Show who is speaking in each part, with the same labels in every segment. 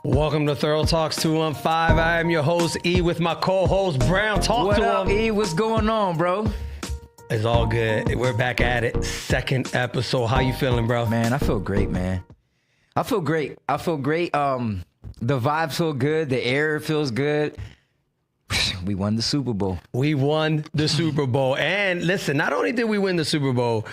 Speaker 1: Welcome to Thorough Talks 215. I am your host, E, with my co-host, Brown. Talk
Speaker 2: what
Speaker 1: to
Speaker 2: up,
Speaker 1: him.
Speaker 2: E? What's going on, bro?
Speaker 1: It's all good. We're back at it. Second episode. How you feeling, bro?
Speaker 2: Man, I feel great, man. I feel great. The vibes feel good. The air feels good. We won the Super Bowl.
Speaker 1: We won the Super Bowl. And listen, not only did we win the Super Bowl,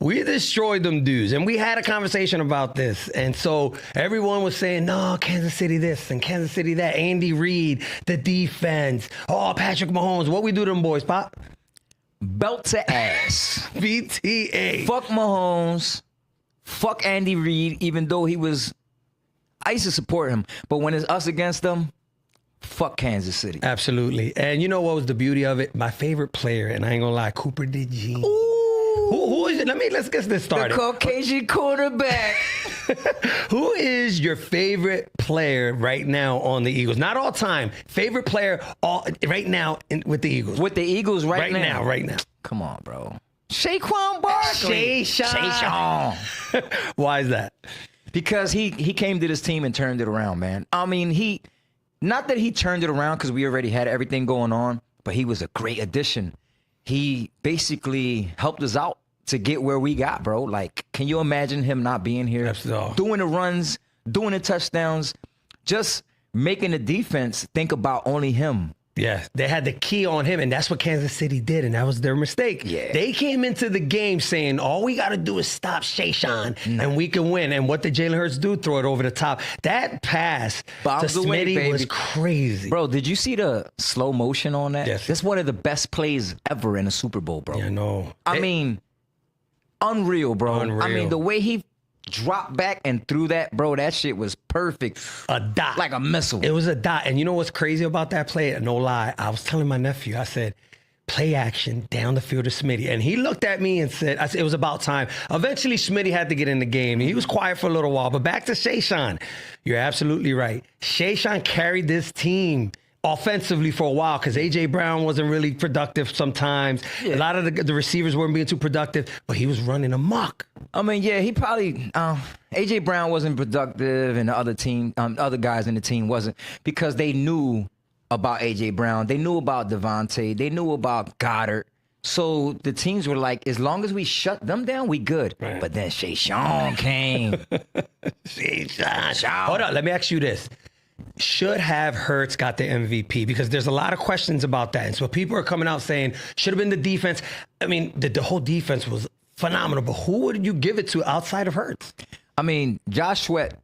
Speaker 1: we destroyed them dudes. And we had a conversation about this. And so everyone was saying, no, Kansas City this and Kansas City that. Andy Reid, the defense. Oh, Patrick Mahomes. What we do to them boys, Pop?
Speaker 2: Belt to ass.
Speaker 1: BTA.
Speaker 2: Fuck Mahomes. Fuck Andy Reid, even though I used to support him. But when it's us against them, fuck Kansas City.
Speaker 1: Absolutely. And you know what was the beauty of it? My favorite player, and I ain't gonna lie, Cooper DeJean. Who is it? Let's get this started.
Speaker 2: The Caucasian quarterback.
Speaker 1: Who is your favorite player right now on the Eagles? Not all time. Favorite player right now with the Eagles.
Speaker 2: With the Eagles right
Speaker 1: now. Right now.
Speaker 2: Come on, bro. Saquon Barkley.
Speaker 1: Shayshawn. Why is that?
Speaker 2: Because he came to this team and turned it around, man. I mean, not that he turned it around because we already had everything going on, but he was a great addition. He basically helped us out to get where we got, bro. Like, can you imagine him not being here?
Speaker 1: Absolutely.
Speaker 2: Doing the runs, doing the touchdowns, just making the defense think about only him.
Speaker 1: Yeah, they had the key on him, and that's what Kansas City did, and that was their mistake.
Speaker 2: Yeah.
Speaker 1: They came into the game saying, all we got to do is stop Shayshawn, and we can win. And what did Jalen Hurts do? Throw it over the top. That pass
Speaker 2: Bombs
Speaker 1: to
Speaker 2: away,
Speaker 1: Smitty
Speaker 2: baby.
Speaker 1: was crazy.
Speaker 2: Bro, did you see the slow motion on that?
Speaker 1: Yes.
Speaker 2: That's one of the best plays ever in a Super Bowl, bro.
Speaker 1: Yeah, no.
Speaker 2: I mean, unreal, bro.
Speaker 1: Unreal.
Speaker 2: I mean, the way he dropped back and threw that, bro, that shit was perfect.
Speaker 1: A dot.
Speaker 2: Like a missile.
Speaker 1: It was a dot. And you know what's crazy about that play? No lie. I was telling my nephew, I said, play action down the field to Smitty. And he looked at me and said, it was about time. Eventually, Smitty had to get in the game. He was quiet for a little while. But back to Shayshawn. You're absolutely right. Shayshawn carried this team offensively for a while because A.J. Brown wasn't really productive sometimes. Yeah. A lot of the receivers weren't being too productive, but he was running amok.
Speaker 2: I mean, yeah, he probably A.J. Brown wasn't productive, and the other guys in the team wasn't, because they knew about A.J. Brown. They knew about Devontae. They knew about Goddard. So the teams were like, as long as we shut them down, we good. Right. But then Shayshawn came.
Speaker 1: Shayshawn. Hold on, let me ask you this. Should have Hurts got the MVP? Because there's a lot of questions about that. And so people are coming out saying, should have been the defense. I mean, the whole defense was phenomenal, but who would you give it to outside of Hurts?
Speaker 2: I mean, Josh Sweat,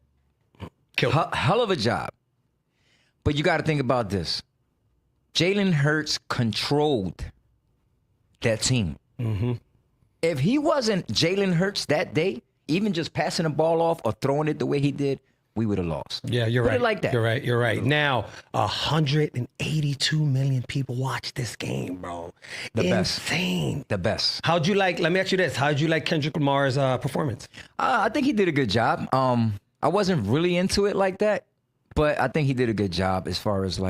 Speaker 2: hell of a job. But you got to think about this. Jalen Hurts controlled that team. Mm-hmm. If he wasn't Jalen Hurts that day, even just passing the ball off or throwing it the way he did, we would have lost.
Speaker 1: Yeah, you're right.
Speaker 2: Put it like that.
Speaker 1: You're right. Now, 182 million people watch this game, bro. Insane.
Speaker 2: The best.
Speaker 1: How'd you like, let me ask you this. How'd you like Kendrick Lamar's performance?
Speaker 2: I think he did a good job. I wasn't really into it like that, but I think he did a good job as far as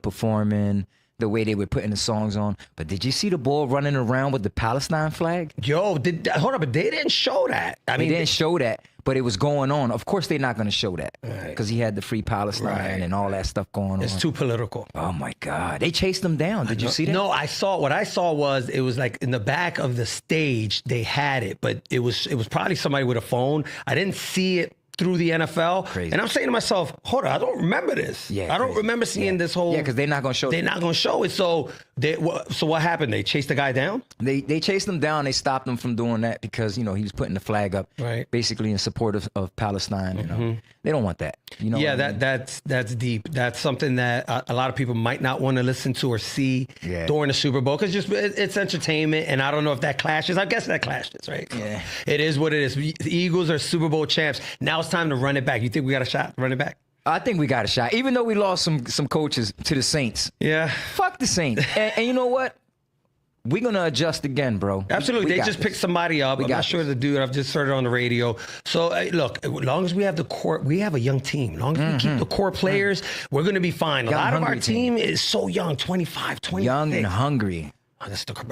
Speaker 2: performing, the way they were putting the songs on. But did you see the boy running around with the Palestine flag?
Speaker 1: Yo, hold on, but they didn't show that.
Speaker 2: They didn't show that, but it was going on. Of course, they're not going to show that because he had the Free Palestine and all that stuff going on.
Speaker 1: It's too political.
Speaker 2: Oh my God, they chased him down. Did you see that?
Speaker 1: No, what I saw was it was like in the back of the stage they had it, but it was probably somebody with a phone. I didn't see it through the NFL.
Speaker 2: Crazy.
Speaker 1: And I'm saying to myself, hold on, I don't remember this.
Speaker 2: Yeah,
Speaker 1: I don't remember seeing this whole...
Speaker 2: Yeah, because they're not going to show it.
Speaker 1: They're not going to show it. So what happened? They chased the guy down?
Speaker 2: They chased him down. They stopped him from doing that because, he was putting the flag up basically in support of Palestine.
Speaker 1: Mm-hmm.
Speaker 2: They don't want that.
Speaker 1: Yeah, that's deep. That's something that a lot of people might not want to listen to or see during the Super Bowl because it's entertainment, and I don't know if that clashes. I guess that clashes, right?
Speaker 2: Yeah.
Speaker 1: It is what it is. The Eagles are Super Bowl champs. Now it's time to run it back. You think we got a shot to run it back?
Speaker 2: I think we got a shot, even though we lost some coaches to the Saints.
Speaker 1: Yeah.
Speaker 2: Fuck the Saints. and you know what? We're going to adjust again, bro.
Speaker 1: Absolutely. They just picked somebody up. I'm not sure the dude. I've just heard it on the radio. So, look, as long as we have the core, we have a young team. As long as we keep the core players, we're going to be fine. A lot of our team is so young, 25, 26.
Speaker 2: Young and hungry.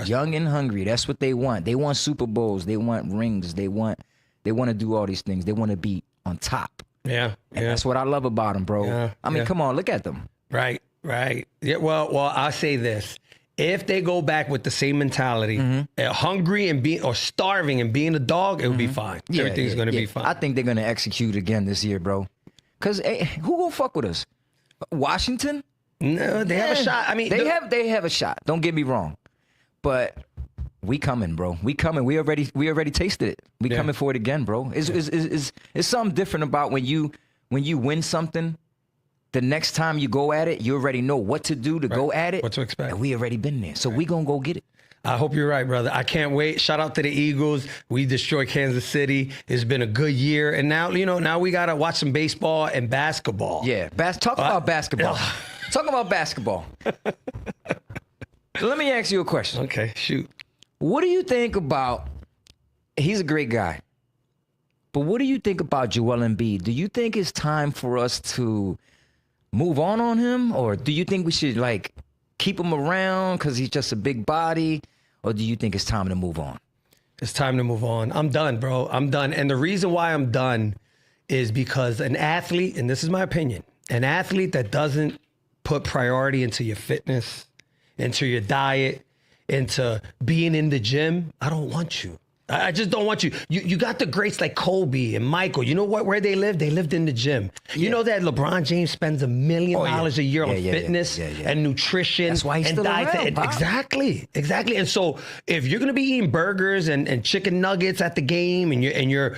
Speaker 2: Young and hungry. That's what they want. They want Super Bowls. They want rings. They want to do all these things. They want to be on top.
Speaker 1: Yeah.
Speaker 2: And that's what I love about them, bro.
Speaker 1: Yeah,
Speaker 2: I mean,
Speaker 1: yeah.
Speaker 2: come on, look at them.
Speaker 1: Right. Yeah. Well, I'll say this. If they go back with the same mentality, hungry and or starving and being a dog, it will be fine. Everything's going to be fine.
Speaker 2: I think they're going to execute again this year, bro. Because who going to fuck with us? Washington?
Speaker 1: No, they have a shot. I mean,
Speaker 2: they have a shot. Don't get me wrong. But we coming, bro. We coming. We already tasted it. We coming for it again, bro. It's something different about when you win something. The next time you go at it, you already know what to do to go at it.
Speaker 1: What to expect.
Speaker 2: And we already been there. So we going to go get it.
Speaker 1: I hope you're right, brother. I can't wait. Shout out to the Eagles. We destroyed Kansas City. It's been a good year. And now, now we got to watch some baseball and basketball.
Speaker 2: Yeah. Talk about basketball. Talk about basketball. Let me ask you a question.
Speaker 1: Okay, shoot.
Speaker 2: What do you think about, he's a great guy, but what do you think about Joel Embiid? Do you think it's time for us to move on him? Or do you think we should keep him around because he's just a big body? Or do you think it's time to move on?
Speaker 1: It's time to move on. I'm done, bro. I'm done. And the reason why I'm done is because an athlete, and this is my opinion, an athlete that doesn't put priority into your fitness, into your diet, into being in the gym, I don't want you. I just don't want you. You got the greats like Kobe and Michael. You know what? Where they lived? They lived in the gym. Yeah. You know that LeBron James spends $1 million a year on fitness and nutrition.
Speaker 2: That's why he's
Speaker 1: and
Speaker 2: still
Speaker 1: diet.
Speaker 2: around, Bob.
Speaker 1: Exactly. And so if you're gonna be eating burgers and chicken nuggets at the game and your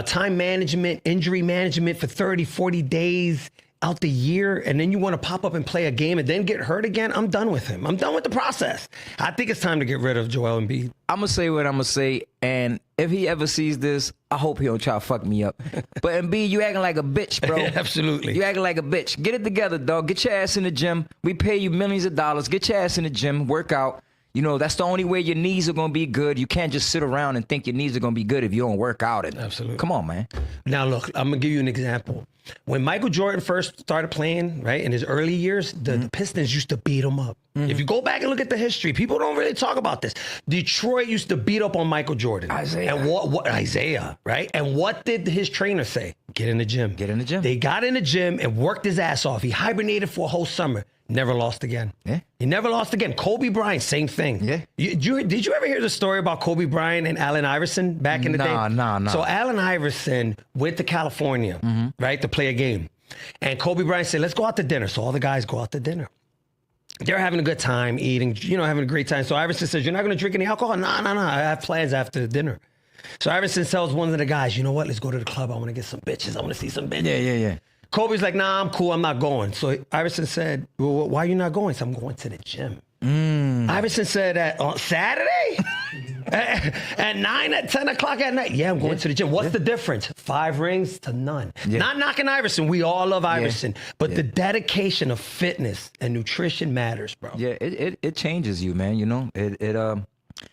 Speaker 1: time management, injury management for 30, 40 days out the year, and then you want to pop up and play a game and then get hurt again, I'm done with him. I'm done with the process. I think it's time to get rid of Joel Embiid.
Speaker 2: I'm going to say what I'm going to say, and if he ever sees this, I hope he don't try to fuck me up. But Embiid, you acting like a bitch, bro.
Speaker 1: Absolutely.
Speaker 2: You acting like a bitch. Get it together, dog. Get your ass in the gym. We pay you millions of dollars. Get your ass in the gym. Work out. That's the only way your knees are going to be good. You can't just sit around and think your knees are going to be good if you don't work out.
Speaker 1: Absolutely.
Speaker 2: Come on, man.
Speaker 1: Now, look, I'm going to give you an example. When Michael Jordan first started playing, right, in his early years, the Pistons used to beat him up. If you go back and look at the history, people don't really talk about this. Detroit used to beat up on Michael Jordan.
Speaker 2: Isaiah.
Speaker 1: And what Isaiah, right? And what did his trainer say? Get in the gym.
Speaker 2: Get in the gym.
Speaker 1: They got in the gym and worked his ass off. He hibernated for a whole summer. Never lost again.
Speaker 2: Yeah.
Speaker 1: He never lost again. Kobe Bryant, same thing.
Speaker 2: Yeah.
Speaker 1: Did you ever hear the story about Kobe Bryant and Allen Iverson back in the day?
Speaker 2: Nah.
Speaker 1: So Allen Iverson went to California, right, to play a game. And Kobe Bryant said, let's go out to dinner. So all the guys go out to dinner. They're having a good time eating, having a great time. So Iverson says, you're not going to drink any alcohol? No. I have plans after the dinner. So Iverson tells one of the guys, you know what? Let's go to the club. I want to get some bitches. I want to see some bitches.
Speaker 2: Yeah.
Speaker 1: Kobe's like, nah, I'm cool. I'm not going. So Iverson said, well, why are you not going? So I'm going to the gym. Iverson said, on Saturday? at 9, at 10 o'clock at night? Yeah, I'm going to the gym. What's the difference? 5 rings to none. Yeah. Not knocking Iverson. We all love Iverson. But the dedication of fitness and nutrition matters, bro.
Speaker 2: Yeah, it changes you, man. It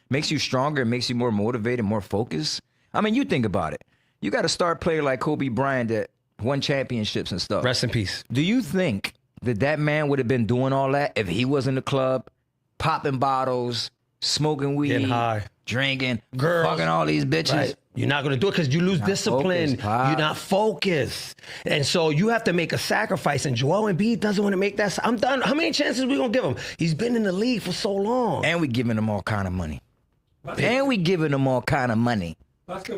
Speaker 2: makes you stronger. It makes you more motivated, more focused. I mean, you think about it. You got a star player like Kobe Bryant that won championships and stuff.
Speaker 1: Rest in peace.
Speaker 2: Do you think that man would have been doing all that if he was in the club, popping bottles, smoking weed,
Speaker 1: getting high,
Speaker 2: drinking,
Speaker 1: girls,
Speaker 2: fucking all these bitches?
Speaker 1: Right. You're not going to do it because you lose discipline. You're not focused. And so you have to make a sacrifice. And Joel Embiid doesn't want to make that. I'm done. How many chances are we going to give him? He's been in the league for so long.
Speaker 2: And we giving him all kind of money.
Speaker 3: Basketball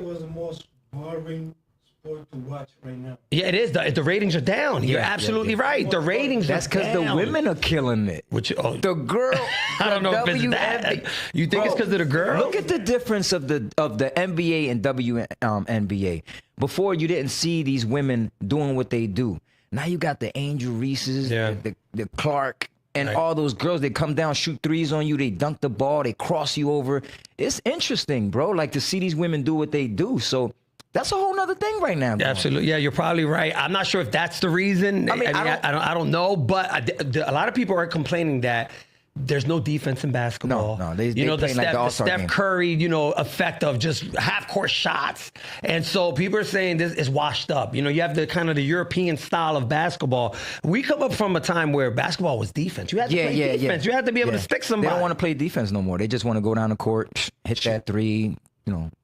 Speaker 2: was
Speaker 3: the most boring sport to watch right now.
Speaker 1: Yeah, it is. The ratings are down. You're absolutely right. The ratings
Speaker 2: That's
Speaker 1: are
Speaker 2: because
Speaker 1: down.
Speaker 2: the women are killing it.
Speaker 1: The
Speaker 2: girl.
Speaker 1: I don't know if it's that. You think it's because of the girl?
Speaker 2: Look at the difference of the NBA and WNBA. Before, you didn't see these women doing what they do. Now you got the Angel Reeses, the Clark, and all those girls. They come down, shoot threes on you. They dunk the ball. They cross you over. It's interesting, bro. Like to see these women do what they do. So that's a whole nother thing right now.
Speaker 1: Absolutely. Yeah, you're probably right. I'm not sure if that's the reason. I don't know. But a lot of people are complaining that there's no defense in basketball.
Speaker 2: No, they the
Speaker 1: Steph Curry, effect of just half-court shots. And so people are saying this is washed up. You have the kind of the European style of basketball. We come up from a time where basketball was defense. You had to play defense. You had to be able to stick somebody.
Speaker 2: They don't want to play defense no more. They just want to go down the court, hit that three,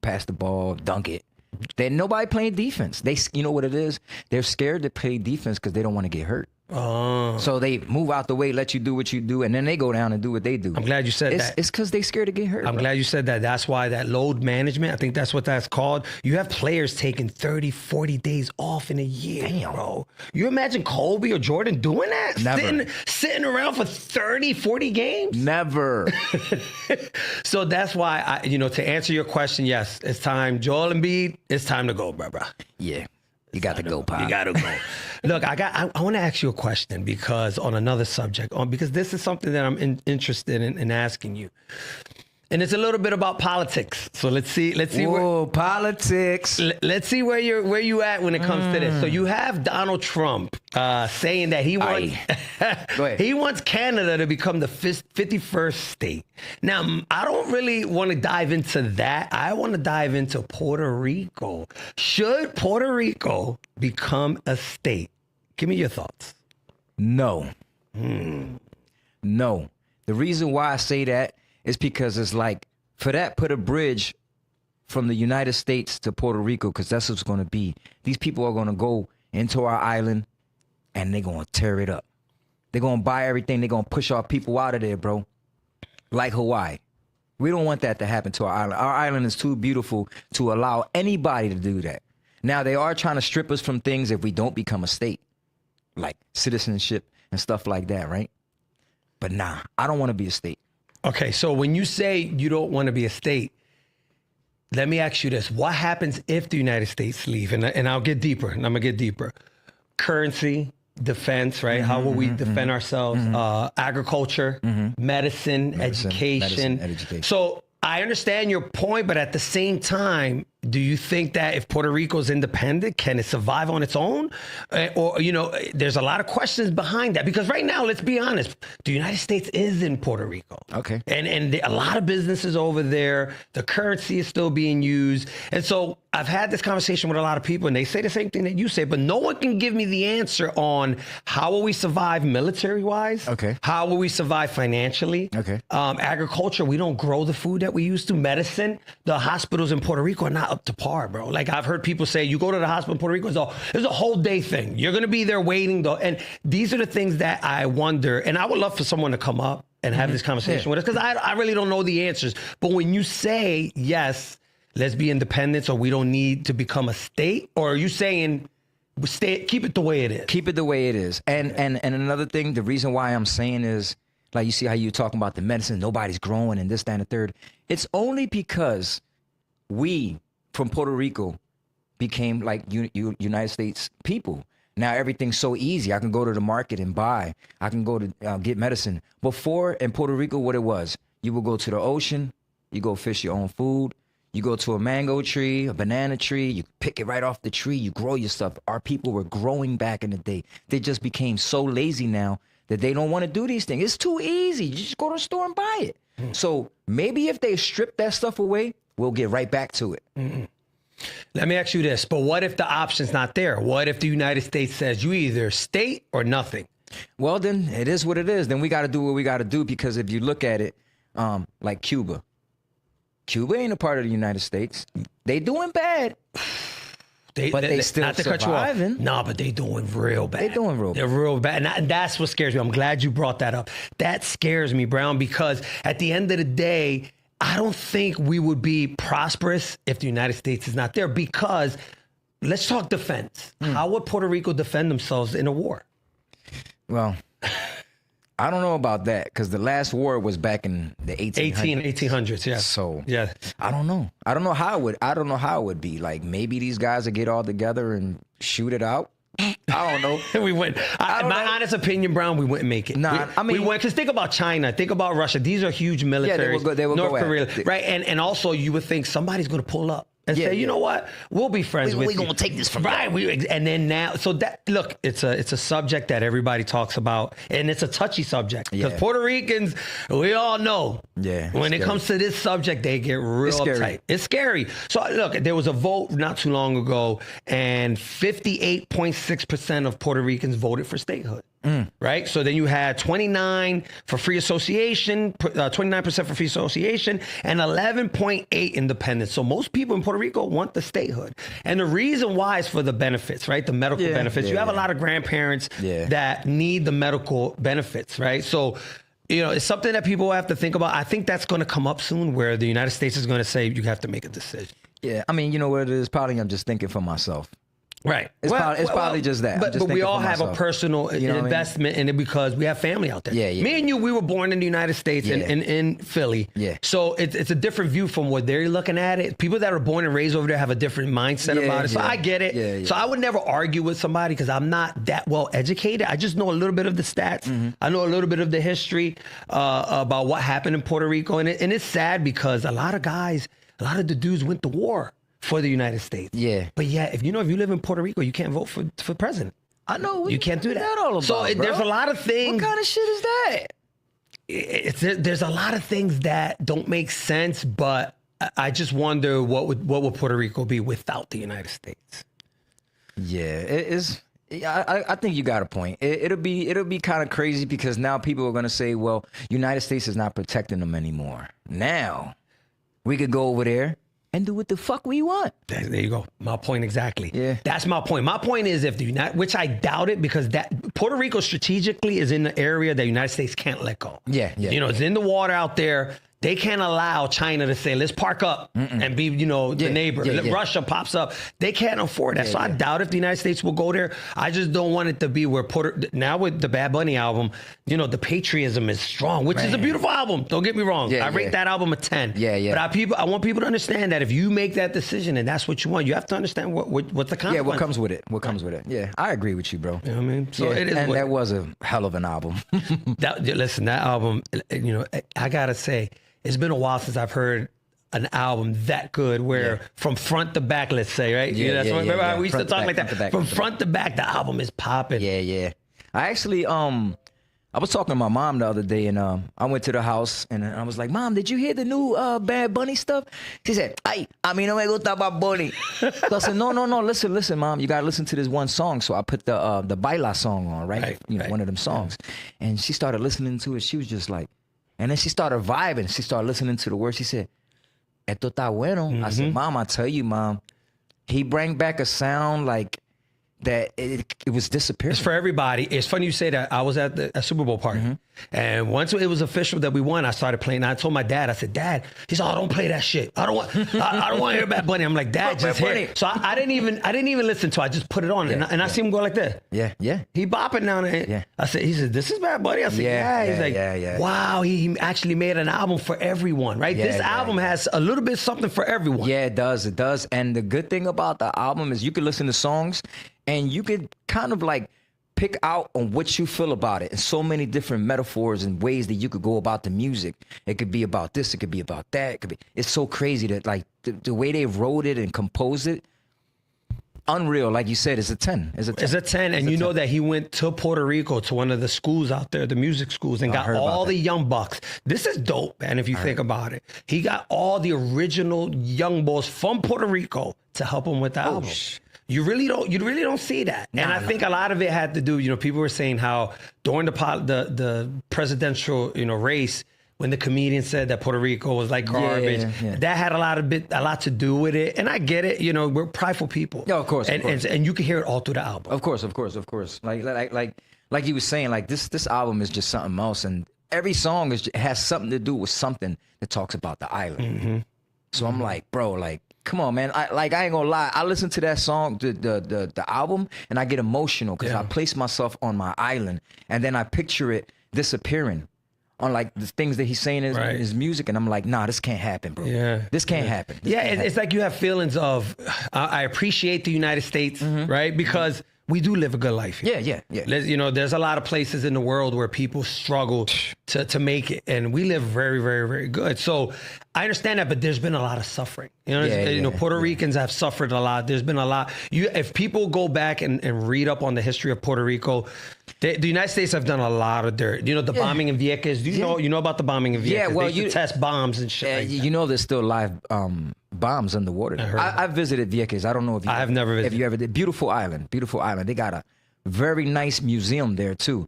Speaker 2: pass the ball, dunk it. Nobody playing defense. You know what it is? They're scared to play defense because they don't want to get hurt.
Speaker 1: Oh.
Speaker 2: So they move out the way, let you do what you do, and then they go down and do what they do.
Speaker 1: I'm glad you said that.
Speaker 2: It's because they scared to get hurt.
Speaker 1: I'm glad you said that. That's why that load management, I think that's what that's called. You have players taking 30, 40 days off in a year, bro. You imagine Kobe or Jordan doing that?
Speaker 2: Never.
Speaker 1: Sitting around for 30, 40 games?
Speaker 2: Never.
Speaker 1: So that's why, to answer your question, yes, it's time. Joel Embiid, it's time to go, bro.
Speaker 2: Yeah. You got to go, Pop.
Speaker 1: You got to go. Look, I want to ask you a question because on another subject, because this is something that I'm interested in asking you. And it's a little bit about politics. So let's see.
Speaker 2: Whoa, politics.
Speaker 1: Let's see where you at when it comes to this. So you have Donald Trump saying that he wants he wants Canada to become the 51st state. Now, I don't really want to dive into that. I want to dive into Puerto Rico. Should Puerto Rico become a state? Give me your thoughts.
Speaker 2: No. No. The reason why I say that is because it's like, for that, put a bridge from the United States to Puerto Rico, because that's what it's going to be. These people are going to go into our island, and they're going to tear it up. They're going to buy everything. They're going to push our people out of there, bro, like Hawaii. We don't want that to happen to our island. Our island is too beautiful to allow anybody to do that. Now, they are trying to strip us from things if we don't become a state, like citizenship and stuff like that, right? But nah, I don't want to be a state.
Speaker 1: Okay, so when you say you don't want to be a state, let me ask you this. What happens if the United States leave? And I'll get deeper, and I'm going to get deeper. Currency, defense, right? How will we defend ourselves? Agriculture, medicine, education. So I understand your point, but at the same time, do you think that if Puerto Rico is independent, can it survive on its own? Or, there's a lot of questions behind that. Because right now, let's be honest, the United States is in Puerto Rico.
Speaker 2: Okay.
Speaker 1: And a lot of businesses over there, the currency is still being used. And so I've had this conversation with a lot of people, and they say the same thing that you say, but no one can give me the answer on how will we survive military-wise?
Speaker 2: Okay.
Speaker 1: How will we survive financially?
Speaker 2: Okay.
Speaker 1: Agriculture, we don't grow the food that we used to. Medicine, the hospitals in Puerto Rico are not up to par, bro. Like I've heard people say, you go to the hospital in Puerto Rico, it's a whole day thing. You're going to be there waiting, though. And these are the things that I wonder, and I would love for someone to come up and have this conversation with us, because I really don't know the answers. But when you say, yes, let's be independent, or we don't need to become a state, or are you saying keep it the way it is?
Speaker 2: Keep it the way it is. And another thing, the reason why I'm saying is, like you see how you're talking about the medicine, nobody's growing and this, that, and the third. It's only because we from Puerto Rico became like United States people. Now everything's so easy. I can go to the market and buy. I can go to get medicine. Before in Puerto Rico, what it was, you would go to the ocean, you go fish your own food, you go to a mango tree, a banana tree, you pick it right off the tree, you grow your stuff. Our people were growing back in the day. They just became so lazy now that they don't want to do these things. It's too easy. You just go to the store and buy it. So maybe if they strip that stuff away, we'll get right back to it.
Speaker 1: Let me ask you this, but what if the option's not there? What if the United States says you either state or nothing?
Speaker 2: Well, then it is what it is. Then we got to do what we got to do, because if you look at it, like Cuba ain't a part of the United States. They doing bad. But they still not to surviving.
Speaker 1: Cut you off. No, but they doing real bad.
Speaker 2: They doing real bad.
Speaker 1: They're real bad. And that's what scares me. I'm glad you brought that up. That scares me, Brown, because at the end of the day, I don't think we would be prosperous if the United States is not there, because let's talk defense. How would Puerto Rico defend themselves in a war?
Speaker 2: Well, I don't know about that, because the last war was back in the
Speaker 1: 1800s, yeah.
Speaker 2: So
Speaker 1: yeah,
Speaker 2: I don't know. I don't know how it would be. Like maybe these guys would get all together and shoot it out. I don't know.
Speaker 1: We wouldn't. My honest opinion, Brown, we wouldn't make it.
Speaker 2: Nah,
Speaker 1: we wouldn't, because think about China, think about Russia. These are huge militaries.
Speaker 2: Yeah, they will
Speaker 1: North
Speaker 2: go
Speaker 1: Korea, right? And also, you would think somebody's going to pull up and say, you know what, we'll be friends with you.
Speaker 2: We're going to take this from
Speaker 1: right. And then now, so that, look, it's a subject that everybody talks about, and it's a touchy subject, because Puerto Ricans, we all know, when it comes to this subject, they get real uptight. It's scary. So look, there was a vote not too long ago, and 58.6% of Puerto Ricans voted for statehood. right? So then you had 29 for free association, 29% for free association, and 11.8 independence. So most people in Puerto Rico want the statehood. And the reason why is for the benefits, right? The medical benefits. You have a lot of grandparents that need the medical benefits, right? So, you know, it's something that people have to think about. I think that's going to come up soon where the United States is going to say you have to make a decision.
Speaker 2: Yeah, I mean, you know what it is? Probably I'm just thinking for myself.
Speaker 1: Right.
Speaker 2: It's probably just that.
Speaker 1: But we all have a personal investment in it because we have family out there.
Speaker 2: Yeah.
Speaker 1: Me and you, we were born in the United States in Philly.
Speaker 2: Yeah.
Speaker 1: So it's a different view from what they're looking at it. People that are born and raised over there have a different mindset about it. So I get it.
Speaker 2: Yeah.
Speaker 1: So I would never argue with somebody because I'm not that well educated. I just know a little bit of the stats. I know a little bit of the history about what happened in Puerto Rico. And it's sad because a lot of the dudes went to war for the United States.
Speaker 2: Yeah.
Speaker 1: But yeah, if you live in Puerto Rico, you can't vote for president.
Speaker 2: I know.
Speaker 1: You can't do that.
Speaker 2: What all about,
Speaker 1: so there's a lot of things.
Speaker 2: What kind of shit is that?
Speaker 1: There's a lot of things that don't make sense, but I just wonder what would Puerto Rico be without the United States?
Speaker 2: Yeah, it is. I think you got a point. It'll be kind of crazy because now people are gonna say, well, United States is not protecting them anymore. Now we could go over there and do what the fuck we want.
Speaker 1: There you go. My point exactly.
Speaker 2: Yeah.
Speaker 1: That's my point. My point is if the which I doubt it because that Puerto Rico strategically is in the area that the United States can't let go.
Speaker 2: Yeah.
Speaker 1: It's in the water out there. They can't allow China to say, let's park up and be, the neighbor. Russia pops up. They can't afford that. So I doubt if the United States will go there. I just don't want it to be where now with the Bad Bunny album, the patriotism is strong, which is a beautiful album. Don't get me wrong. I rate that album a 10.
Speaker 2: Yeah.
Speaker 1: But I want people to understand that if you make that decision and that's what you want, you have to understand what the consequence.
Speaker 2: Yeah, what comes with it. What comes with it. Yeah, I agree with you, bro.
Speaker 1: You know what I mean? So
Speaker 2: it is. And
Speaker 1: that
Speaker 2: was a hell of an album.
Speaker 1: Listen, that album, I got to say, it's been a while since I've heard an album that good where from front to back, let's say, right? Remember how we used to talk like that? From front to back, the album is popping.
Speaker 2: Yeah. I actually, I was talking to my mom the other day and I went to the house and I was like, Mom, did you hear the new Bad Bunny stuff? She said, ay, a mí no me gusta Bad Bunny. So I said, no, listen, Mom, you got to listen to this one song. So I put the Baila song on, right? One of them songs. And she started listening to it. She was just like, and then she started vibing. She started listening to the words. She said, esto está bueno. I said, Mom, I tell you, Mom, he bring back a sound like that it was disappearing.
Speaker 1: It's for everybody. It's funny you say that. I was at a Super Bowl party. And once it was official that we won, I started playing. I told my dad, I said, Dad, he said, oh, don't play that shit. I don't want to hear Bad Bunny. I'm like, Dad, just hear it. So I didn't even listen to it. I just put it on. And I see him go like that.
Speaker 2: Yeah.
Speaker 1: He bopping down there.
Speaker 2: Yeah.
Speaker 1: He said, this is Bad Bunny. I said, yeah. He's like, wow, he actually made an album for everyone, right? This album has a little bit something for everyone.
Speaker 2: Yeah, it does. And the good thing about the album is you can listen to songs and you could kind of like pick out on what you feel about it. And so many different metaphors and ways that you could go about the music. It could be about this. It could be about that. It's so crazy that like the way they wrote it and composed it, unreal. Like you said, it's a 10. It's a 10.
Speaker 1: And you know that he went to Puerto Rico to one of the schools out there, the music schools, and got all the young bucks. This is dope, man, if you think about it. He got all the original young boys from Puerto Rico to help him with the album. You really don't see that. And I think a lot of it had to do, people were saying how during the presidential, race, when the comedian said that Puerto Rico was like garbage, that had a lot to do with it. And I get it, we're prideful people.
Speaker 2: Yeah, of course.
Speaker 1: And you can hear it all through the album.
Speaker 2: Of course. Like you were saying, like this album is just something else, and every song has something to do with something that talks about the island. So I'm like, bro, like, come on, man. I ain't gonna lie. I listen to that song, the album, and I get emotional because I place myself on my island, and then I picture it disappearing on like the things that he's saying in his music, and I'm like, nah, this can't happen, bro. This can't happen.
Speaker 1: It's like you have feelings of, I appreciate the United States, right? Because we do live a good life here.
Speaker 2: Yeah.
Speaker 1: There's a lot of places in the world where people struggle to make it, and we live very, very, very good. So I understand that, but there's been a lot of suffering. Puerto Ricans have suffered a lot. There's been a lot. If people go back and read up on the history of Puerto Rico, the United States have done a lot of dirt. The bombing in Vieques. Do you know about the bombing in Vieques?
Speaker 2: Yeah, well,
Speaker 1: they test bombs and shit.
Speaker 2: There's still live bombs underwater. I visited Vieques. I don't know if you.
Speaker 1: I have never visited.
Speaker 2: If you ever did, beautiful island. They got a Very nice museum there too.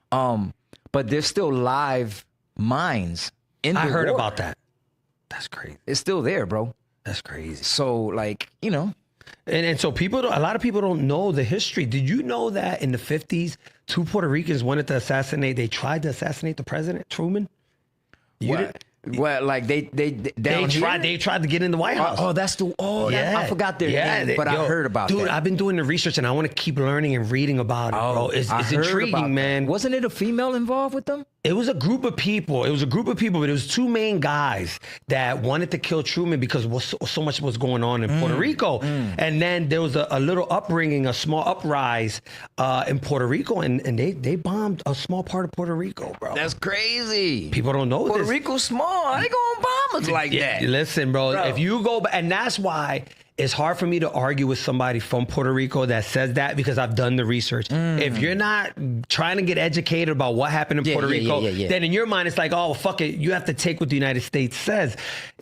Speaker 2: But there's still live mines in the
Speaker 1: I heard
Speaker 2: water.
Speaker 1: about that. That's crazy.
Speaker 2: It's still there, bro.
Speaker 1: That's crazy.
Speaker 2: So like, you know,
Speaker 1: And so a lot of people don't know the history. Did you know that in the 50s, 2 Puerto Ricans wanted to they tried to assassinate the president, Truman?
Speaker 2: Well, like they down here?
Speaker 1: They tried to get in the White House.
Speaker 2: I forgot their name, but I heard about that.
Speaker 1: Dude, I've been doing the research and I want to keep learning and reading about it, bro. It's
Speaker 2: I heard about
Speaker 1: intriguing,
Speaker 2: that.
Speaker 1: man.
Speaker 2: Wasn't it a female involved with them?
Speaker 1: It was a group of people. But it was 2 main guys that wanted to kill Truman because so much was going on in Puerto Rico. And then there was a little upbringing, a small uprise in Puerto Rico, and they bombed a small part of Puerto Rico, bro.
Speaker 2: That's crazy.
Speaker 1: People don't know
Speaker 2: Puerto
Speaker 1: this.
Speaker 2: Rico's small. They gonna bomb us like that.
Speaker 1: Listen, bro, if you go back, and that's why it's hard for me to argue with somebody from Puerto Rico that says that, because I've done the research. If you're not trying to get educated about what happened in Puerto Rico, then in your mind, it's like, oh, fuck it. You have to take what the United States says.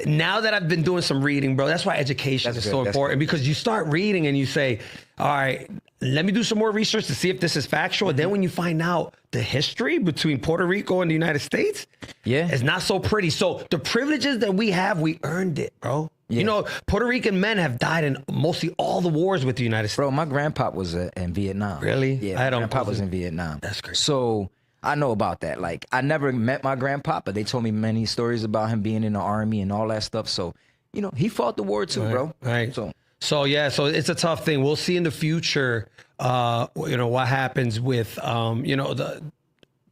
Speaker 1: Now that I've been doing some reading, bro, that's why education is so important, because you start reading and you say, all right, let me do some more research to see if this is factual. Then when you find out the history between Puerto Rico and the United States, it's not so pretty. So the privileges that we have, we earned it, bro. Yeah. You know, Puerto Rican men have died in mostly all the wars with the United States.
Speaker 2: Bro, my grandpa was in Vietnam.
Speaker 1: Really?
Speaker 2: Yeah, my grandpa was in Vietnam.
Speaker 1: That's crazy.
Speaker 2: So I know about that. Like, I never met my grandpa, but they told me many stories about him being in the army and all that stuff. So, you know, he fought the war too, bro.
Speaker 1: Right. So it's a tough thing. We'll see in the future, you know, what happens with, you know, the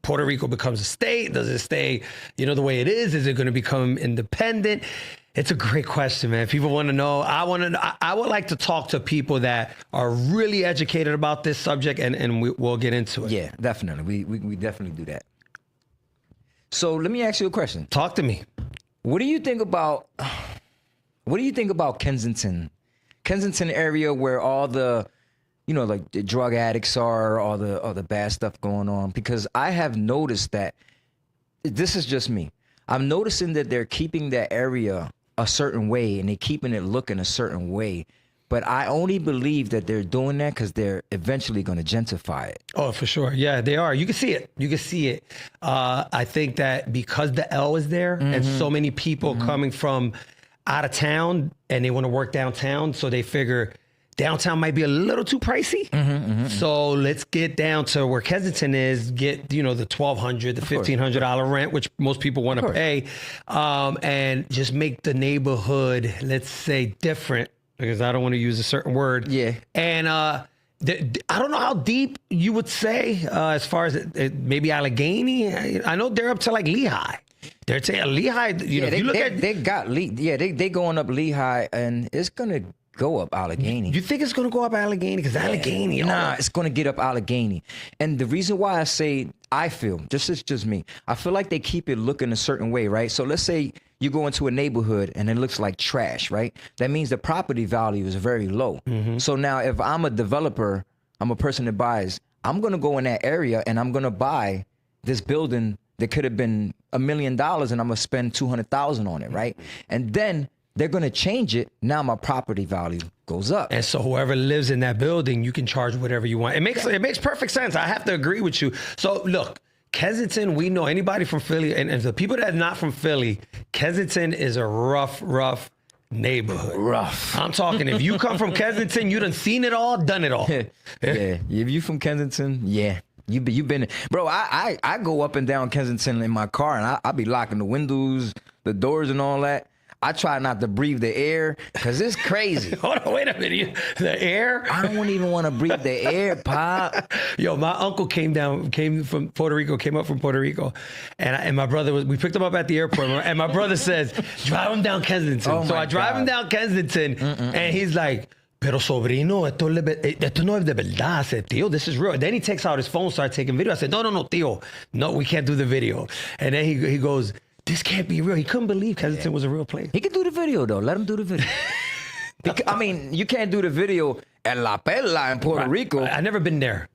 Speaker 1: Puerto Rico becomes a state. Does it stay, you know, the way it is? Is it going to become independent? It's a great question, man. People want to know. I would like to talk to people that are really educated about this subject, and we'll get into it.
Speaker 2: Yeah, definitely. We definitely do that. So let me ask you a question.
Speaker 1: Talk to me.
Speaker 2: What do you think about Kensington area, where all the, you know, like the drug addicts are, all the bad stuff going on? Because I have noticed that, this is just me, I'm noticing that they're keeping that area a certain way and they're keeping it looking a certain way. But I only believe that they're doing that because they're eventually going to gentrify it.
Speaker 1: Oh, for sure. Yeah, they are. You can see it. I think that because the L is there and so many people coming from out of town and they want to work downtown, so they figure downtown might be a little too pricey. So let's get down to where Kensington is, get, you know, the $1,200, the $1,500 rent, which most people want to pay, and just make the neighborhood, let's say, different, because I don't want to use a certain word. Yeah. And I don't know how deep you would say, as far as maybe Allegheny. I know they're up to like Lehigh. They're saying Lehigh, you know, if you look at...
Speaker 2: They going up Lehigh, and it's going to go up Allegheny.
Speaker 1: You think it's going to go up Allegheny? Because Allegheny...
Speaker 2: Nah, it's going to get up Allegheny. And the reason why I say, this is just me, I feel like they keep it looking a certain way, right? So let's say you go into a neighborhood and it looks like trash, right? That means the property value is very low. So now if I'm a developer, I'm a person that buys, I'm going to go in that area and I'm going to buy this building that could have been $1 million, and I'm going to spend $200,000 on it, right? And then they're going to change it. Now my property value goes up.
Speaker 1: And so whoever lives in that building, you can charge whatever you want. It makes perfect sense. I have to agree with you. So look, Kensington, we know anybody from Philly, and the people that are not from Philly, Kensington is a rough neighborhood.
Speaker 2: Rough.
Speaker 1: I'm talking, if you come from Kensington, you done seen it all, done it all.
Speaker 2: Yeah. If you from Kensington, you been, bro. I go up and down Kensington in my car, and I be locking the windows, the doors, and all that. I try not to breathe the air because it's crazy.
Speaker 1: Hold on, wait a minute. The air?
Speaker 2: I don't even want to breathe the air, Pop.
Speaker 1: Yo, my uncle came from Puerto Rico, and my brother we picked him up at the airport, and my brother says, drive him down Kensington. So I drive him down Kensington, and he's like, pero sobrino, esto no es de verdad. I said, tío, this is real. Then he takes out his phone, starts taking video. I said, no, tío. No, we can't do the video. And then he goes, this can't be real. He couldn't believe Kensington was a real place.
Speaker 2: He could do the video, though. Let him do the video. I mean, you can't do the video at La Perla in Puerto Rico.
Speaker 1: I've never been there.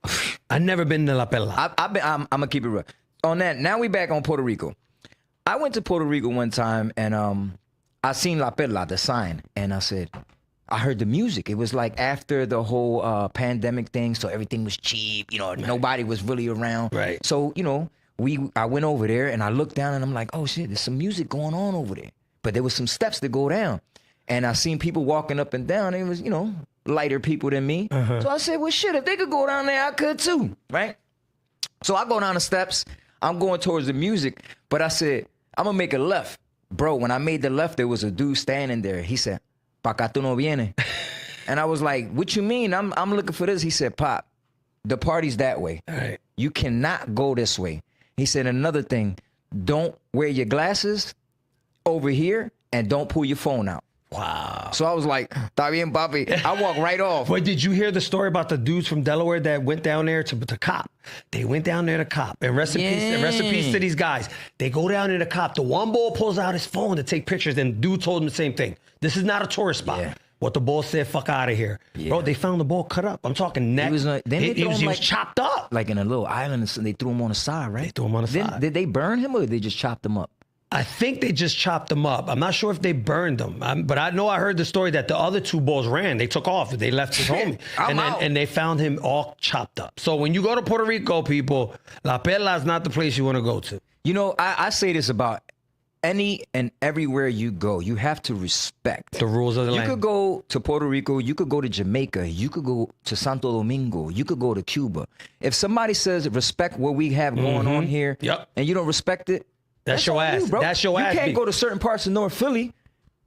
Speaker 1: I've never been to La Perla.
Speaker 2: I'm going to keep it real. On that, now we back on Puerto Rico. I went to Puerto Rico one time, and I seen La Perla, the sign, and I said, I heard the music. It was like after the whole pandemic thing, so everything was cheap. You know, nobody was really around.
Speaker 1: Right.
Speaker 2: So, you know, I went over there and I looked down and I'm like, oh shit, there's some music going on over there. But there was some steps to go down. And I seen people walking up and down. And it was, you know, lighter people than me. So I said, well, shit, if they could go down there, I could too, right? So I go down the steps. I'm going towards the music. But I said, I'm going to make a left. Bro, when I made the left, there was a dude standing there. He said, "Pa acá tú no vienes." And I was like, what you mean? I'm looking for this. He said, "Pop, the party's that way.
Speaker 1: All right.
Speaker 2: You cannot go this way." He said, another thing, don't wear your glasses over here and don't pull your phone out.
Speaker 1: Wow.
Speaker 2: So I was like, "Está bien, papi." I walked right off.
Speaker 1: But did you hear the story about the dudes from Delaware that went down there to cop? They went down there to cop. And rest in peace, and rest in peace to these guys. They go down there to cop. The one bull pulls out his phone to take pictures, and dude told him the same thing. This is not a tourist spot.
Speaker 2: Yeah.
Speaker 1: What the bull said, fuck out of here.
Speaker 2: Yeah.
Speaker 1: Bro, they found the bull cut up. I'm talking neck.
Speaker 2: He was like, then they threw him
Speaker 1: he was
Speaker 2: like-
Speaker 1: chopped up.
Speaker 2: Like in a little island, and they threw him on the side, right?
Speaker 1: They threw him on the side.
Speaker 2: Did they burn him or they just chopped him up?
Speaker 1: I think they just chopped them up. I'm not sure if they burned them, but I know I heard the story that the other two bulls ran. They took off. They left his homie, and they found him all chopped up. So when you go to Puerto Rico, people, La Perla is not the place you want to go to.
Speaker 2: You know, I say this about any and everywhere you go. You have to respect
Speaker 1: The rules of the
Speaker 2: You
Speaker 1: land.
Speaker 2: could go to Puerto Rico. You could go to Jamaica. You could go to Santo Domingo. You could go to Cuba. If somebody says respect what we have going on here,
Speaker 1: Yep.
Speaker 2: and you don't respect it,
Speaker 1: That's your
Speaker 2: on
Speaker 1: ass.
Speaker 2: you, bro.
Speaker 1: That's your ass,
Speaker 2: You can't
Speaker 1: B.
Speaker 2: go to certain parts of North Philly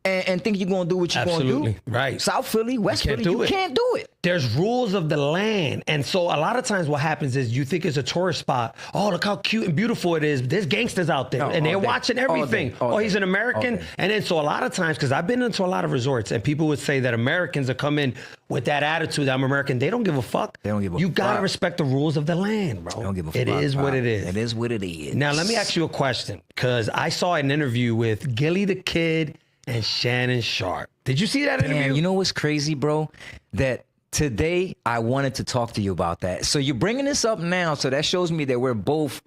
Speaker 2: and think you're going to do what you're going to do.
Speaker 1: Absolutely. Right.
Speaker 2: South Philly, West
Speaker 1: can't
Speaker 2: Philly,
Speaker 1: do
Speaker 2: you
Speaker 1: it.
Speaker 2: can't do it.
Speaker 1: There's rules of the land. And so a lot of times what happens is you think it's a tourist spot. Oh, look how cute and beautiful it is. There's gangsters out there.
Speaker 2: Oh,
Speaker 1: and they're
Speaker 2: all day.
Speaker 1: watching
Speaker 2: All day.
Speaker 1: everything.
Speaker 2: All
Speaker 1: Oh, he's
Speaker 2: day.
Speaker 1: an American.
Speaker 2: All day.
Speaker 1: And then so a lot of times, because I've been into a lot of resorts, and people would say that Americans are coming with that attitude that I'm American. They don't give a fuck.
Speaker 2: They don't give a
Speaker 1: You got to
Speaker 2: fuck.
Speaker 1: respect the rules of the land, bro.
Speaker 2: They don't give a fuck.
Speaker 1: It is what it is.
Speaker 2: It is what it is.
Speaker 1: Now, let me ask you a question, because I saw an interview with Gilly the Kid and Shannon Sharp. Did you see that interview?
Speaker 2: Man, you know what's crazy, bro? That today I wanted to talk to you about that. So you're bringing this up now, so that shows me that we're both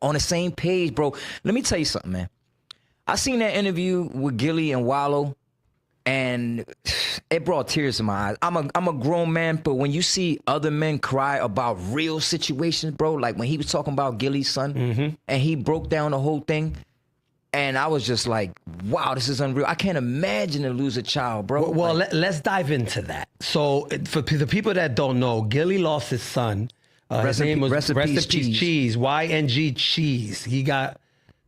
Speaker 2: on the same page, bro. Let me tell you something, man. I seen that interview with Gilly and Wallow, and it brought tears to my eyes. I'm a grown man, but when you see other men cry about real situations, bro, like when he was talking about Gilly's son, and he broke down the whole thing, and I was just like, wow, this is unreal. I can't imagine to lose a child, bro.
Speaker 1: Well,
Speaker 2: Like,
Speaker 1: let's dive into that. So, for the people that don't know, Gilly lost his son. His
Speaker 2: Rest in
Speaker 1: name
Speaker 2: pe-
Speaker 1: was
Speaker 2: rest in peace, Cheese.
Speaker 1: YNG Cheese. He got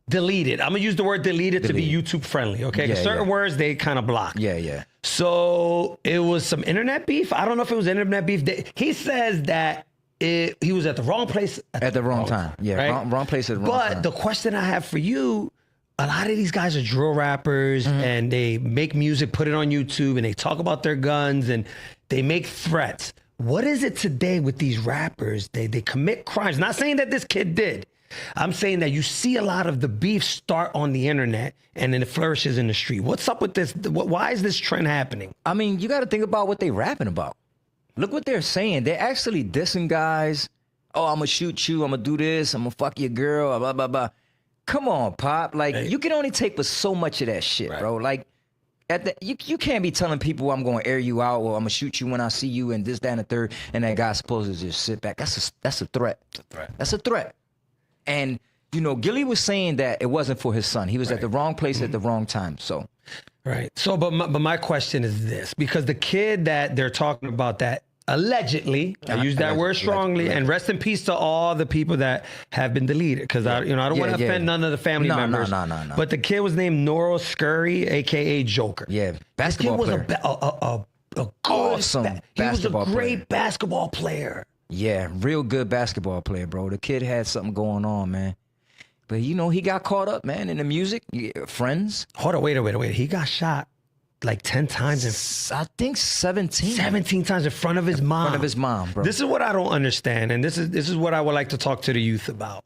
Speaker 1: deleted. I'm gonna use the word deleted to be YouTube friendly, okay? 'Cause
Speaker 2: Yeah,
Speaker 1: certain
Speaker 2: yeah.
Speaker 1: words they kind of block.
Speaker 2: yeah.
Speaker 1: So it was some internet beef. I don't know if it was internet beef. He says that he was at the wrong place
Speaker 2: At the wrong time. Yeah,
Speaker 1: right?
Speaker 2: wrong place at the wrong
Speaker 1: But
Speaker 2: time.
Speaker 1: the question I have for you, a lot of these guys are drill rappers and they make music, put it on YouTube, and they talk about their guns and they make threats. What is it today with these rappers? They commit crimes. Not saying that this kid did. I'm saying that you see a lot of the beef start on the internet and then it flourishes in the street. What's up with this? Why is this trend happening?
Speaker 2: I mean, you got to think about what they rapping about. Look what they're saying. They're actually dissing guys. Oh, I'm going to shoot you. I'm going to do this. I'm going to fuck your girl. Blah, blah, blah. Come on, Pop. Like, you can only take with so much of that shit, bro. Like, you can't be telling people I'm going to air you out or I'm going to shoot you when I see you and this, that, and the third, and that guy's supposed to just sit back. That's a threat. That's a threat. And, you know, Gilly was saying that it wasn't for his son. He was at the wrong place at the wrong time. So,
Speaker 1: Right. So, but my question is this, because the kid that they're talking about that allegedly, I use that word strongly, and rest in peace to all the people that have been deleted, because I don't want to offend none of the family members.
Speaker 2: No.
Speaker 1: But the kid was named Noro Scurry, aka Joker.
Speaker 2: yeah, basketball
Speaker 1: This kid
Speaker 2: player.
Speaker 1: was a good,
Speaker 2: Awesome
Speaker 1: he was a
Speaker 2: basketball
Speaker 1: great
Speaker 2: player.
Speaker 1: basketball player.
Speaker 2: Yeah, real good basketball player, bro. The kid had something going on, man. But, you know, he got caught up, man, in the music. Friends.
Speaker 1: Hold on, wait. He got shot like 10 times
Speaker 2: I think 17.
Speaker 1: 17 times in front of his mom.
Speaker 2: In front of his mom, bro.
Speaker 1: This is what I don't understand, and this is what I would like to talk to the youth about.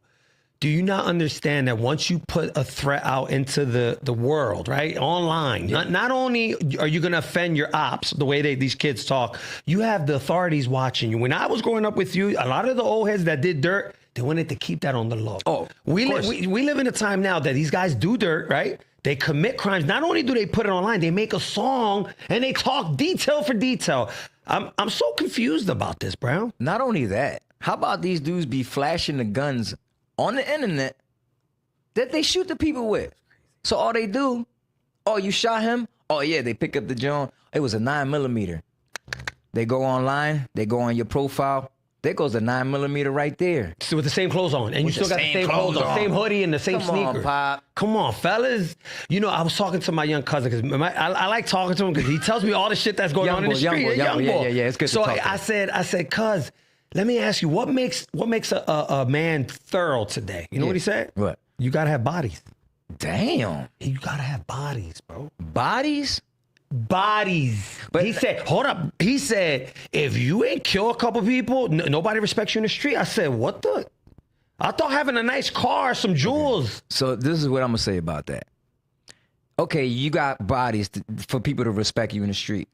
Speaker 1: Do you not understand that once you put a threat out into the world, right, online, not only are you going to offend your ops the way these kids talk, you have the authorities watching you. When I was growing up with you, a lot of the old heads that did dirt, they wanted to keep that on the low.
Speaker 2: Oh,
Speaker 1: we
Speaker 2: of course.
Speaker 1: live in a time now that these guys do dirt, right? They commit crimes. Not only do they put it online, they make a song and they talk detail for detail. I'm so confused about this, bro.
Speaker 2: Not only that, how about these dudes be flashing the guns on the internet that they shoot the people with? So all they do, oh, you shot him? Oh yeah, they pick up the John. It was a 9mm. They go online, they go on your profile. There goes the 9mm right there.
Speaker 1: So with the same clothes on, and you still got the same clothes on, same hoodie and the same sneakers.
Speaker 2: Come on, Pop.
Speaker 1: Come on, fellas. You know, I was talking to my young cousin because I like talking to him because he tells me all the shit that's going on in the street.
Speaker 2: Young boy. Yeah, it's good
Speaker 1: so
Speaker 2: to talk to
Speaker 1: I said, cuz, let me ask you, what makes a man thorough today? You know what he said?
Speaker 2: What?
Speaker 1: You gotta have bodies.
Speaker 2: Damn.
Speaker 1: You gotta have bodies, bro.
Speaker 2: Bodies?
Speaker 1: Bodies.
Speaker 2: But
Speaker 1: he said, hold up. He said, if you ain't kill a couple people, nobody respects you in the street. I said, what the? I thought having a nice car, some jewels.
Speaker 2: So this is what I'm gonna say about that. Okay, you got bodies for people to respect you in the street.